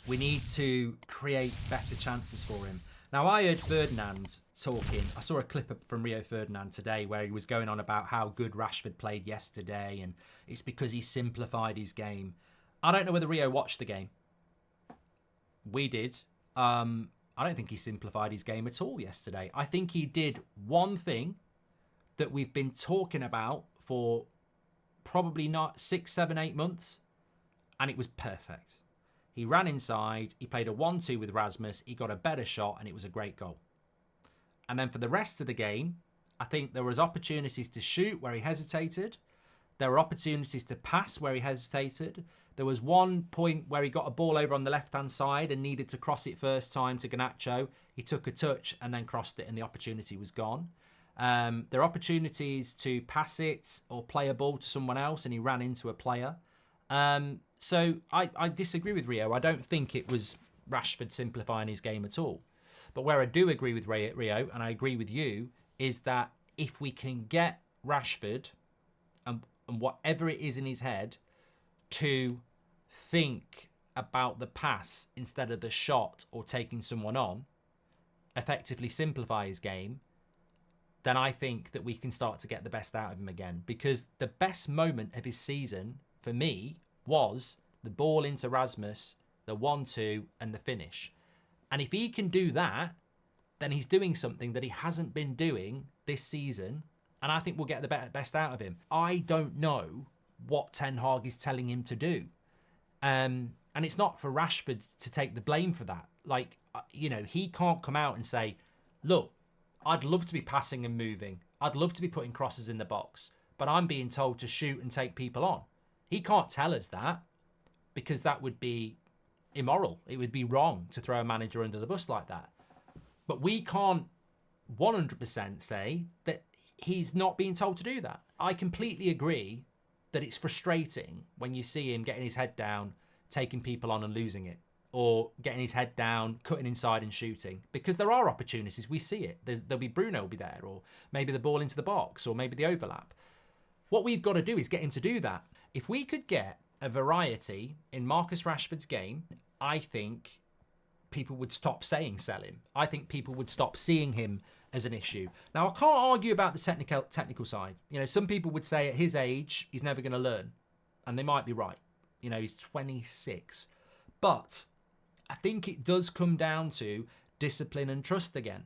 We need to create better chances for him. Now, I heard Ferdinand talking. I saw a clip from Rio Ferdinand today where he was going on about how good Rashford played yesterday, and it's because he simplified his game. I don't know whether Rio watched the game. We did. I don't think he simplified his game at all yesterday. I think he did one thing that we've been talking about for probably not 6, 7, 8 months, and it was perfect. He ran inside, he played a 1-2 with Rasmus, he got a better shot, and it was a great goal. And then for the rest of the game, I think there was opportunities to shoot where he hesitated. There were opportunities to pass where he hesitated. There was one point where he got a ball over on the left-hand side and needed to cross it first time to Garnacho. He took a touch and then crossed it, and the opportunity was gone. There are opportunities to pass it or play a ball to someone else, and he ran into a player. So I disagree with Rio. I don't think it was Rashford simplifying his game at all. But where I do agree with Rio, and I agree with you, is that if we can get Rashford and whatever it is in his head to think about the pass instead of the shot or taking someone on, effectively simplify his game, then I think that we can start to get the best out of him again. Because the best moment of his season, for me, was the ball into Rasmus, the 1-2, and the finish. And if he can do that, then he's doing something that he hasn't been doing this season, and I think we'll get the best out of him. I don't know what Ten Hag is telling him to do. And it's not for Rashford to take the blame for that. Like, he can't come out and say, look, I'd love to be passing and moving. I'd love to be putting crosses in the box, but I'm being told to shoot and take people on. He can't tell us that, because that would be immoral. It would be wrong to throw a manager under the bus like that. But we can't 100% say that he's not being told to do that. I completely agree that it's frustrating when you see him getting his head down, taking people on and losing it, or getting his head down, cutting inside and shooting, because there are opportunities. We see it. There'll be Bruno will be there, or maybe the ball into the box, or maybe the overlap. What we've got to do is get him to do that. If we could get a variety in Marcus Rashford's game, I think people would stop saying sell him. I think people would stop seeing him as an issue. Now, I can't argue about the technical side. Some people would say at his age, he's never going to learn. And they might be right. He's 26. But I think it does come down to discipline and trust again.